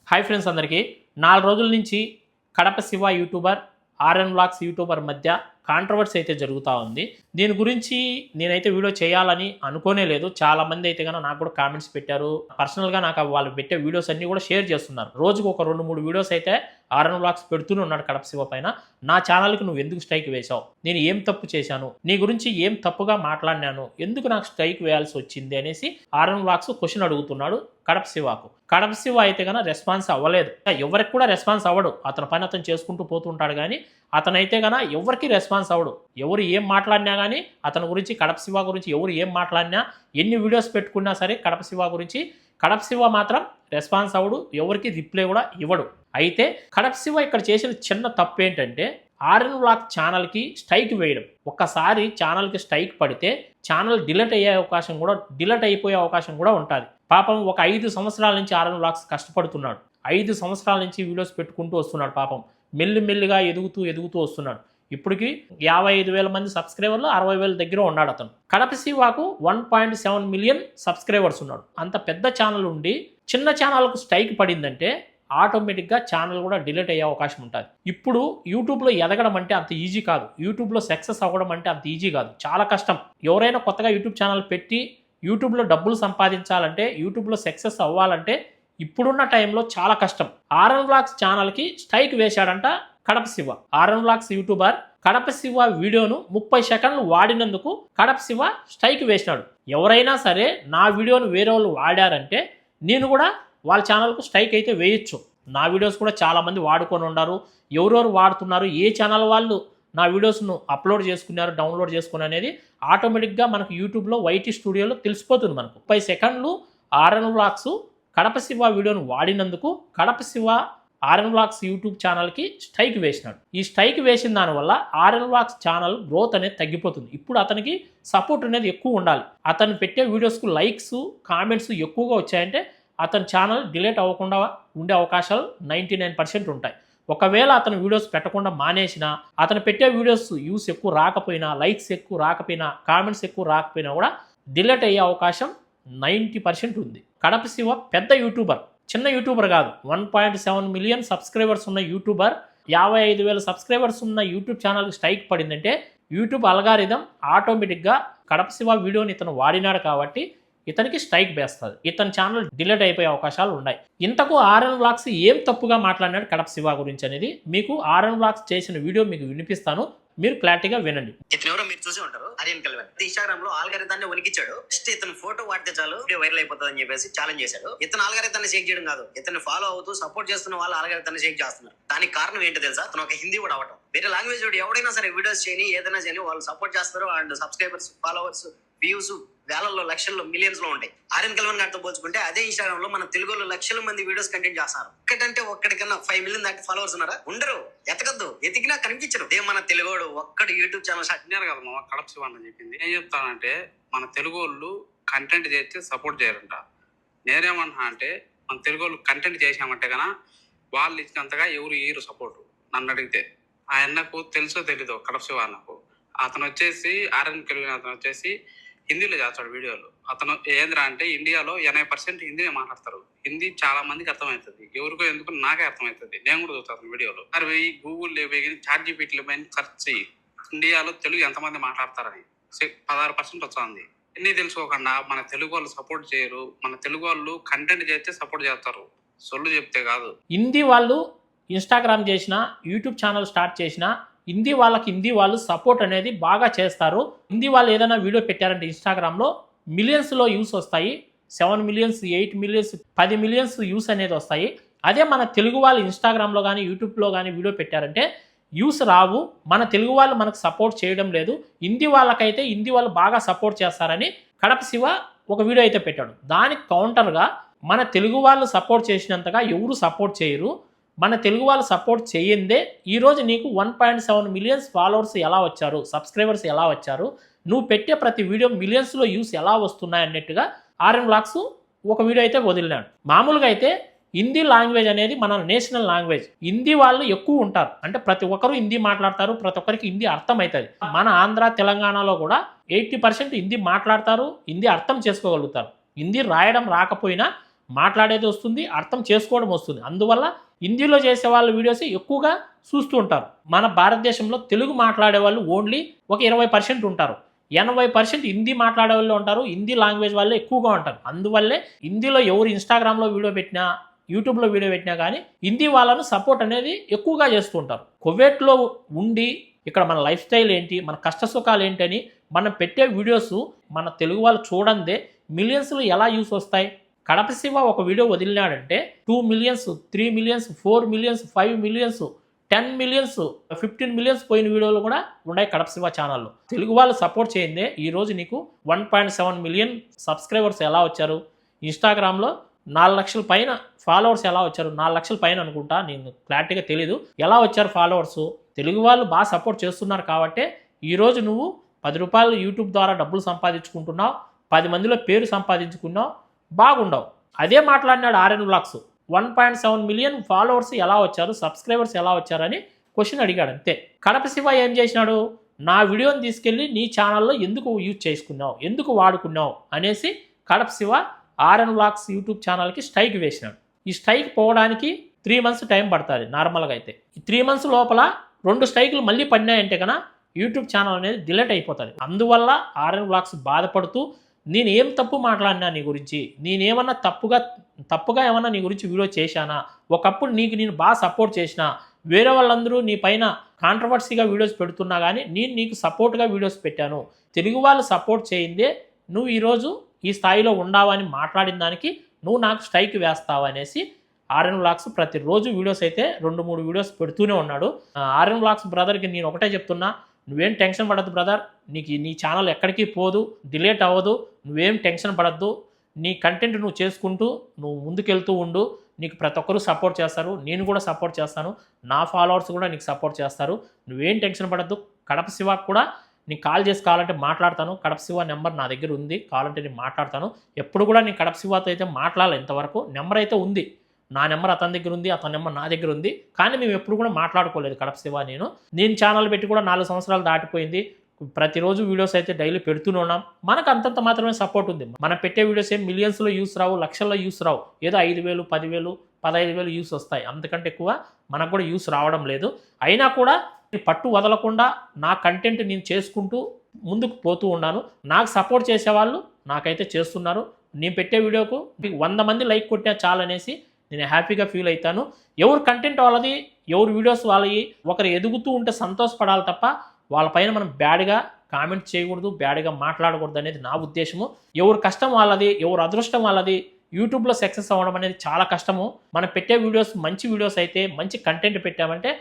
Hi friends అందరికీ 4 రోజుల నుంచి Kadapa Shiva YouTuber RN vlogs YouTuber మధ్య కాంట్రవర్సీ అయితే జరుగుతూ ఉంది. దీని గురించి నేనైతే వీడియో చేయాలని అనుకోనే లేదు. చాలామంది అయితే కనుక నాకు కూడా కామెంట్స్ పెట్టారు. పర్సనల్గా నాకు వాళ్ళు పెట్టే వీడియోస్ అన్నీ కూడా షేర్ చేస్తున్నారు. రోజుకు ఒక 2-3 వీడియోస్ అయితే ఆర్ఎన్ వ్లాగ్స్ పెడుతూనే ఉన్నాడు కడప శివ పైన. నా ఛానల్కి నువ్వు ఎందుకు స్ట్రైక్ వేశావు, నేను ఏం తప్పు చేశాను, నీ గురించి ఏం తప్పుగా మాట్లాడినాను, ఎందుకు నాకు స్ట్రైక్ వేయాల్సి వచ్చింది అనేసి ఆర్ఎన్ వ్లాగ్స్ క్వశ్చన్ అడుగుతున్నాడు కడప శివకు. కడప శివ అయితే కనుక రెస్పాన్స్ అవ్వలేదు. ఎవరికి కూడా రెస్పాన్స్ అవ్వడు, అతని పని అతను చేసుకుంటూ పోతుంటాడు. కానీ అతనైతే కనుక ఎవరికి రెస్పాన్స్ అవ్వడు. ఎవరు ఏం మాట్లాడినా కానీ అతని గురించి, కడప శివ గురించి ఎవరు ఏం మాట్లాడినా, ఎన్ని వీడియోస్ పెట్టుకున్నా సరే కడప శివ గురించి కడప శివ మాత్రం రెస్పాన్స్ అవ్వడు, ఎవరికి రిప్లై కూడా ఇవ్వడు. అయితే కడప శివ ఇక్కడ చేసిన చిన్న తప్పు ఏంటంటే ఆర్ఎన్ వ్లాగ్ ఛానల్కి స్ట్రైక్ వేయడం. ఒక్కసారి ఛానల్కి స్ట్రైక్ పడితే ఛానల్ డిలీట్ అయిపోయే అవకాశం కూడా ఉంటుంది. పాపం ఒక 5 సంవత్సరాల నుంచి ఆర్ఎన్ వ్లాగ్స్ కష్టపడుతున్నాడు. 5 సంవత్సరాల నుంచి వీడియోస్ పెట్టుకుంటూ వస్తున్నాడు. పాపం మెల్లిమెల్లిగా ఎదుగుతూ వస్తున్నాడు. ఇప్పటికి 55,000 మంది సబ్స్క్రైబర్లు, 60,000 దగ్గర ఉన్నాడు అతను. కడప శివకు 1.7 మిలియన్ సబ్స్క్రైబర్స్ ఉన్నాడు. అంత పెద్ద ఛానల్ ఉండి చిన్న ఛానల్కు స్ట్రైక్ పడిందంటే ఆటోమేటిక్గా ఛానల్ కూడా డిలీట్ అయ్యే అవకాశం ఉంటుంది. ఇప్పుడు యూట్యూబ్లో ఎదగడం అంటే అంత ఈజీ కాదు. యూట్యూబ్లో సక్సెస్ అవ్వడం అంటే అంత ఈజీ కాదు, చాలా కష్టం. ఎవరైనా కొత్తగా యూట్యూబ్ ఛానల్ పెట్టి యూట్యూబ్లో డబ్బులు సంపాదించాలంటే, యూట్యూబ్లో సక్సెస్ అవ్వాలంటే ఇప్పుడున్న టైంలో చాలా కష్టం. ఆర్ఎన్ వ్లాగ్స్ ఛానల్కి స్ట్రైక్ వేశాడంట Kadapa Shiva. RN vlogs YouTuber Kadapa Shiva వీడియోను 30 సెకండ్లు వాడినందుకు కడప శివ స్ట్రైక్ వేసినాడు. ఎవరైనా సరే నా వీడియోను వేరే వాళ్ళు వాడారంటే నేను కూడా వాళ్ళ ఛానల్కు స్ట్రైక్ అయితే వేయొచ్చు. నా వీడియోస్ కూడా చాలామంది వాడుకొని ఉన్నారు. ఎవరెవరు వాడుతున్నారు, ఏ ఛానల్ వాళ్ళు నా వీడియోస్ను అప్లోడ్ చేసుకున్నారు, డౌన్లోడ్ చేసుకుని అనేది ఆటోమేటిక్గా మనకు యూట్యూబ్లో వైటీ స్టూడియోలో తెలిసిపోతుంది. మనకు 30 సెకండ్లు ఆర్ఎన్ వ్లాగ్స్ కడప శివ వీడియోను వాడినందుకు Kadapa Shiva RN vlogs YouTube ఛానల్కి స్ట్రైక్ వేసినాడు. ఈ స్ట్రైక్ వేసిన దానివల్ల ఆర్ఎన్ వ్లాగ్స్ ఛానల్ గ్రోత్ అనేది తగ్గిపోతుంది. ఇప్పుడు అతనికి సపోర్ట్ అనేది ఎక్కువ ఉండాలి. అతను పెట్టే వీడియోస్కు లైక్స్, కామెంట్స్ ఎక్కువగా వచ్చాయంటే అతని ఛానల్ డిలీట్ అవ్వకుండా ఉండే అవకాశాలు 99% ఉంటాయి. ఒకవేళ అతను వీడియోస్ పెట్టకుండా మానేసినా, అతను పెట్టే వీడియోస్ వ్యూస్ ఎక్కువ రాకపోయినా, లైక్స్ ఎక్కువ రాకపోయినా, కామెంట్స్ ఎక్కువ రాకపోయినా కూడా డిలీట్ అయ్యే అవకాశం 90% ఉంది. కడప శివ పెద్ద యూట్యూబర్, చిన్న యూట్యూబర్ కాదు. 1.7 మిలియన్ సబ్స్క్రైబర్స్ ఉన్న యూట్యూబర్, 55,000 సబ్స్క్రైబర్స్ ఉన్న యూట్యూబ్ ఛానల్కి స్ట్రైక్ పడిందంటే యూట్యూబ్ అల్గారిథం ఆటోమేటిక్గా కడప శివ వీడియోని ఇతను వాడినాడు కాబట్టి ఇతనికి స్ట్రైక్ వేస్తుంది. ఇతని ఛానల్ డిలీట్ అయిపోయే అవకాశాలు ఉన్నాయి. ఇంతకు ఆర్ఎన్ వ్లాగ్స్ ఏం తప్పుగా మాట్లాడినాడు కడప శివ గురించి అనేది మీకు ఆర్ఎన్ వ్లాగ్స్ చేసిన వీడియో మీకు వినిపిస్తాను, మీరు క్లారిటీగా వినండి. ఇతను ఎవరో మీరు చూసి ఉంటారు, ఆర్యన్ కళ్యాణ్. ఇన్స్టాగ్రామ్ లో ఆల్గారిథాన్ని వణికిచ్చాడు. జస్ట్ ఇతను ఫోటో వాడితే చాలు వైరల్ అయిపోతుంది అని చెప్పేసి ఛాలెంజ్ చేశాడు. ఇతను ఆల్గారిథాన్ని షేక్ చేయడం కాదు, ఇతను ఫాలో అవుతూ సపోర్ట్ చేస్తున్న వాళ్ళు ఆల్గారిథాన్ని షేక్ చేస్తున్నారు. దానికి కారణం ఏంటో తెలుసా? అతను ఒక హిందీ కూడా అవటం. వేరే లాంగ్వేజ్ ఎవడైనా సరే వీడియోస్ చేయని, ఏదైనా చేయని, వాళ్ళు సపోర్ట్ చేస్తారు. అండ్ సబ్స్క్రైబర్స్, ఫాలోవర్స్, వ్యూస్ వేలల్లో, లక్షల్లో, మిలియన్స్ లో ఉంటాయి. ఆర్యన్ కళ్యాణ్ గారితో పోల్చుకుంటే అదే ఇన్స్టాగ్రామ్ లో మన తెలుగులో లక్షల మంది వీడియోస్ కంటెంట్ చేస్తారు. ఒక్కటంటే ఒక్కడికన్నా 5 మిలియన్ దాటి ఫాలోవర్స్ ఉన్నారా? ఉండరు. ఎతకద్దు, ఎతికినా కనిపించరు. అదే మన తెలుగోడు ఒక్కడు యూట్యూబ్ ఛానల్ కదా మా కడప శివ అని చెప్పింది. ఏం చెప్తానంటే మన తెలుగు వాళ్ళు కంటెంట్ చేస్తే సపోర్ట్ చేయరంట. నేనేమన్నా అంటే మన తెలుగు వాళ్ళు కంటెంట్ చేసామంటే కన్నా వాళ్ళు ఇచ్చినంతగా ఎవరు ఇయ్యరు సపోర్ట్. నన్ను అడిగితే ఆయనకు తెలుసో తెలీదో కడప శివ అన్నకు. అతను వచ్చేసి ఆర్ఎన్ కళ్యాణ్ అతను వచ్చేసి హిందీలో చేస్తాడు వీడియోలు. అతను ఏంద్రా అంటే ఇండియాలో 80% హిందీనే మాట్లాడతారు. హిందీ చాలా మందికి అర్థమవుతుంది. ఎవరికో ఎందుకు నాకే అర్థమవుతుంది. నేను కూడా చూస్తాను వీడియోలు. మరి గూగుల్ ChatGPT సెర్చ్ చేయి, ఇండియాలో తెలుగు ఎంతమంది మాట్లాడతారని 16% వస్తుంది. ఎన్ని తెలుసుకోకుండా మన తెలుగు వాళ్ళు సపోర్ట్ చేయరు. మన తెలుగు వాళ్ళు కంటెంట్ చేస్తే సపోర్ట్ చేస్తారు, సొల్లు చెప్తే కాదు. హిందీ వాళ్ళు ఇన్స్టాగ్రామ్ చేసినా, యూట్యూబ్ ఛానల్ స్టార్ట్ చేసినా హిందీ వాళ్ళు సపోర్ట్ అనేది బాగా చేస్తారు. హిందీ వాళ్ళు ఏదైనా వీడియో పెట్టారంటే ఇన్స్టాగ్రామ్లో మిలియన్స్లో యూస్ వస్తాయి. 7 మిలియన్స్, 8 మిలియన్స్, 10 మిలియన్స్ యూస్ అనేది వస్తాయి. అదే మన తెలుగు వాళ్ళు ఇన్స్టాగ్రామ్లో కానీ యూట్యూబ్లో కానీ వీడియో పెట్టారంటే యూస్ రావు. మన తెలుగు వాళ్ళు మనకు సపోర్ట్ చేయడం లేదు. హిందీ వాళ్ళకైతే హిందీ వాళ్ళు బాగా సపోర్ట్ చేస్తారని కడప శివ ఒక వీడియో అయితే పెట్టాడు. దానికి కౌంటర్గా మన తెలుగు వాళ్ళు సపోర్ట్ చేసినంతగా ఎవరు సపోర్ట్ చేయరు. మన తెలుగు వాళ్ళు సపోర్ట్ చేయందే ఈరోజు నీకు 1.7 మిలియన్స్ ఫాలోవర్స్ ఎలా వచ్చారు, సబ్స్క్రైబర్స్ ఎలా వచ్చారు, నువ్వు పెట్టే ప్రతి వీడియో మిలియన్స్లో యూస్ ఎలా వస్తున్నాయి అన్నట్టుగా ఆర్ఎన్ వ్లాగ్స్ ఒక వీడియో అయితే వదిలినాడు. మామూలుగా అయితే హిందీ లాంగ్వేజ్ అనేది మన నేషనల్ లాంగ్వేజ్. హిందీ వాళ్ళు ఎక్కువ ఉంటారు, అంటే ప్రతి ఒక్కరు హిందీ మాట్లాడతారు, ప్రతి ఒక్కరికి హిందీ అర్థమవుతుంది. మన ఆంధ్ర, తెలంగాణలో కూడా 80% హిందీ మాట్లాడతారు, హిందీ అర్థం చేసుకోగలుగుతారు. హిందీ రాయడం రాకపోయినా మాట్లాడేది వస్తుంది, అర్థం చేసుకోవడం వస్తుంది. అందువల్ల హిందీలో చేసే వాళ్ళ వీడియోస్ ఎక్కువగా చూస్తూ ఉంటారు. మన భారతదేశంలో తెలుగు మాట్లాడే వాళ్ళు ఓన్లీ ఒక 20% ఉంటారు. 80% హిందీ మాట్లాడే వాళ్ళు ఉంటారు. హిందీ లాంగ్వేజ్ వాళ్ళే ఎక్కువగా ఉంటారు. అందువల్లే హిందీలో ఎవరు ఇన్స్టాగ్రామ్లో వీడియో పెట్టినా, యూట్యూబ్లో వీడియో పెట్టినా కానీ హిందీ వాళ్ళను సపోర్ట్ అనేది ఎక్కువగా చేస్తూ ఉంటారు. కువైట్లో ఉండి ఇక్కడ మన లైఫ్ స్టైల్ ఏంటి, మన కష్ట సుఖాలు ఏంటని మనం పెట్టే వీడియోస్ మన తెలుగు వాళ్ళు చూడందే మిలియన్స్లో ఎలా యూస్ వస్తాయి. కడప శివ ఒక వీడియో వదిలినాడంటే 2 millions, 3 millions, 4 millions, 5 millions, 10 millions, 15 millions పోయిన వీడియోలు కూడా ఉన్నాయి కడప శివ ఛానల్లో. తెలుగు వాళ్ళు సపోర్ట్ చేయందే ఈరోజు నీకు 1.7 మిలియన్ సబ్స్క్రైబర్స్ ఎలా వచ్చారు, ఇన్స్టాగ్రామ్లో 4 లక్షల పైన ఫాలోవర్స్ ఎలా వచ్చారు, 4 లక్షల పైన అనుకుంటా, నేను క్లారిటీగా తెలీదు ఎలా వచ్చారు ఫాలోవర్స్. తెలుగు వాళ్ళు బాగా సపోర్ట్ చేస్తున్నారు కాబట్టి ఈరోజు నువ్వు 10 రూపాయలు యూట్యూబ్ ద్వారా డబ్బులు సంపాదించుకుంటున్నావు, 10 మందిలో పేరు సంపాదించుకున్నావు, బాగుండవు. అదే మాట్లాడినాడు ఆర్ఎన్ వ్లాగ్స్. 1.7 మిలియన్ ఫాలోవర్స్ ఎలా వచ్చారు, సబ్స్క్రైబర్స్ ఎలా వచ్చారని క్వశ్చన్ అడిగాడు అంతే. కడప శివ ఏం చేసినాడు, నా వీడియోని తీసుకెళ్ళి నీ ఛానల్లో ఎందుకు యూజ్ చేసుకున్నావు, ఎందుకు వాడుకున్నావు అనేసి Kadapa Shiva RN vlogs YouTube ఛానల్కి స్ట్రైక్ వేసినాడు. ఈ స్ట్రైక్ పోవడానికి 3 మంత్స్ టైం పడుతుంది నార్మల్గా అయితే. ఈ 3 మంత్స్ లోపల 2 స్ట్రైకులు మళ్ళీ పడినాయంటే కన్నా యూట్యూబ్ ఛానల్ అనేది డిలీట్ అయిపోతుంది. అందువల్ల ఆర్ఎన్ వ్లాగ్స్ బాధపడుతూ నేను ఏం తప్పు మాట్లాడినా నీ గురించి, నేనేమన్నా తప్పుగా ఏమన్నా నీ గురించి వీడియో చేశానా, ఒకప్పుడు నేను బాగా సపోర్ట్ చేసిన, వేరే వాళ్ళందరూ నీ పైన కాంట్రవర్సీగా వీడియోస్ పెడుతున్నా కానీ నేను నీకు సపోర్ట్గా వీడియోస్ పెట్టాను, తెలుగు వాళ్ళు సపోర్ట్ చేయిందే నువ్వు ఈరోజు ఈ స్థాయిలో ఉండావని మాట్లాడిన దానికి నువ్వు నాకు స్ట్రైక్ వేస్తావు అనేసి ఆర్ఎన్ వ్లాగ్స్ ప్రతిరోజు వీడియోస్ అయితే 2-3 వీడియోస్ పెడుతూనే ఉన్నాడు. ఆర్ఎన్ వ్లాగ్స్ బ్రదర్కి నేను ఒకటే చెప్తున్నా, నువ్వేం టెన్షన్ పడద్దు బ్రదర్, నీ ఛానల్ ఎక్కడికి పోదు, డిలీట్ అవ్వదు, నువ్వేం టెన్షన్ పడద్దు, నీ కంటెంట్ నువ్వు చేసుకుంటూ నువ్వు ముందుకెళ్తూ ఉండు, నీకు ప్రతి ఒక్కరూ సపోర్ట్ చేస్తారు, నేను కూడా సపోర్ట్ చేస్తాను, నా ఫాలోవర్స్ కూడా నీకు సపోర్ట్ చేస్తారు, నువ్వేం టెన్షన్ పడద్దు. కడప శివకు కూడా నీకు కాల్ చేసి కావాలంటే మాట్లాడతాను, కడప శివ నెంబర్ నా దగ్గర ఉంది, కావాలంటే నేను మాట్లాడతాను. ఎప్పుడు కూడా నేను కడప శివతో అయితే మాట్లాడాలి, ఇంతవరకు నెంబర్ అయితే ఉంది, నా నెంబర్ అతని దగ్గర ఉంది, అతని నెంబర్ నా దగ్గర ఉంది, కానీ మేము ఎప్పుడు కూడా మాట్లాడుకోలేదు కడప శివ. నేను ఛానల్ పెట్టి కూడా 4 సంవత్సరాలు దాటిపోయింది. ప్రతిరోజు వీడియోస్ అయితే డైలీ పెడుతూనే ఉన్నాం. మనకు అంతంత మాత్రమే సపోర్ట్ ఉంది. మనం పెట్టే వీడియోస్ ఏం మిలియన్స్లో యూస్ రావు, లక్షల్లో యూస్ రావు, ఏదో 5,000, 10,000, 15,000 యూస్ వస్తాయి, అంతకంటే ఎక్కువ మనకు కూడా యూస్ రావడం లేదు. అయినా కూడా పట్టు వదలకుండా నా కంటెంట్ నేను చేసుకుంటూ ముందుకు పోతూ ఉన్నాను. నాకు సపోర్ట్ చేసేవాళ్ళు నాకైతే చేస్తున్నారు. నేను పెట్టే వీడియోకు 100 మంది లైక్ కొట్టినా చాలనేసి నేను హ్యాపీగా ఫీల్ అవుతాను. ఎవరు కంటెంట్ వాళ్ళది, ఎవరు వీడియోస్ వాళ్ళవి, ఒకరు ఎదుగుతూ ఉంటే సంతోషపడాలి తప్ప వాళ్ళపైన మనం బ్యాడ్గా కామెంట్ చేయకూడదు, బ్యాడ్గా మాట్లాడకూడదు అనేది నా ఉద్దేశము. ఎవరు కష్టం వాళ్ళది, ఎవరు అదృష్టం వాళ్ళది. యూట్యూబ్లో సక్సెస్ అవ్వడం అనేది చాలా కష్టము. మనం పెట్టే వీడియోస్ మంచి వీడియోస్ అయితే, మంచి కంటెంట్ పెట్టామంటే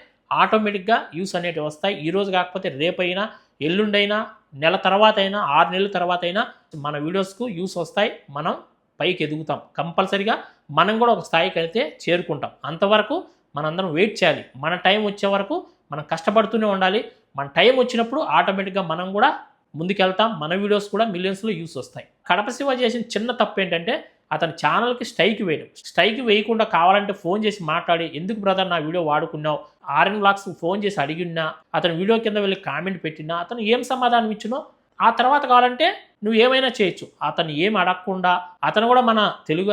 ఆటోమేటిక్గా యూస్ అనేవి వస్తాయి. ఈరోజు కాకపోతే రేపైనా, ఎల్లుండైనా, నెల తర్వాత అయినా, 6 నెలల తర్వాత అయినా మన వీడియోస్కు యూస్ వస్తాయి. మనం పైకి ఎదుగుతాం. కంపల్సరీగా మనం కూడా ఒక స్థాయికి అయితే చేరుకుంటాం. అంతవరకు మనందరం వెయిట్ చేయాలి. మన టైం వచ్చే వరకు మనం కష్టపడుతూనే ఉండాలి. మన టైం వచ్చినప్పుడు ఆటోమేటిక్గా మనం కూడా ముందుకెళ్తాం. మన వీడియోస్ కూడా మిలియన్స్లో యూస్ వస్తాయి. కడప శివ చేసిన చిన్న తప్పు ఏంటంటే అతని ఛానల్కి స్ట్రైక్ వేయడం. స్ట్రైక్ వేయకుండా కావాలంటే ఫోన్ చేసి మాట్లాడి, ఎందుకు బ్రదర్ నా వీడియో వాడుకున్నావు, ఆర్ఎన్ వ్లాగ్స్ ఫోన్ చేసి అడిగినా, అతని వీడియో కింద వెళ్ళి కామెంట్ పెట్టినా, అతను ఏం సమాధానం ఇచ్చినో ఆ తర్వాత కావాలంటే నువ్వు ఏమైనా చేయొచ్చు. అతను ఏం అడగకుండా, అతను కూడా మన తెలుగు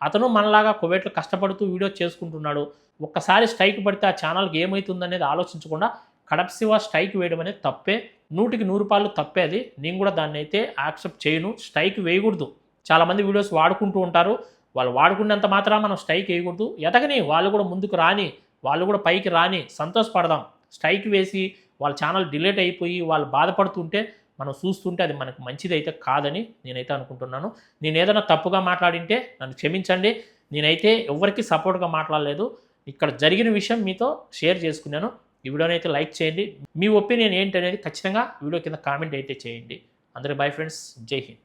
అతను మనలాగా కువైట్లో కష్టపడుతూ వీడియో చేసుకుంటున్నాడు. ఒక్కసారి స్ట్రైక్ పడితే ఆ ఛానల్కి ఏమవుతుందనేది ఆలోచించకుండా కడప శివ స్ట్రైక్ వేయడం అనేది తప్పే, 100కి 100 రూపాయలు తప్పే. అది నేను కూడా దాన్ని అయితే యాక్సెప్ట్ చేయను. స్ట్రైక్ వేయకూడదు. చాలామంది వీడియోస్ వాడుకుంటూ ఉంటారు, వాళ్ళు వాడుకున్నంత మాత్రం మనం స్ట్రైక్ వేయకూడదు. ఎదగని వాళ్ళు కూడా ముందుకు రాని, వాళ్ళు కూడా పైకి రాని, సంతోషపడదాం. స్ట్రైక్ వేసి వాళ్ళ ఛానల్ డిలీట్ అయిపోయి వాళ్ళు బాధపడుతుంటే మనం చూస్తుంటే అది మనకు మంచిది అయితే కాదని నేనైతే అనుకుంటున్నాను. నేను ఏదైనా తప్పుగా మాట్లాడింటే నన్ను క్షమించండి. నేనైతే ఎవరికి సపోర్ట్గా మాట్లాడలేదు. ఇక్కడ జరిగిన విషయం మీతో షేర్ చేసుకున్నాను. ఈ వీడియోని అయితే లైక్ చేయండి. మీ ఒపీనియన్ ఏంటి అనేది ఖచ్చితంగా వీడియో కింద కామెంట్ అయితే చేయండి. అందరికీ బై ఫ్రెండ్స్, జై హింద్.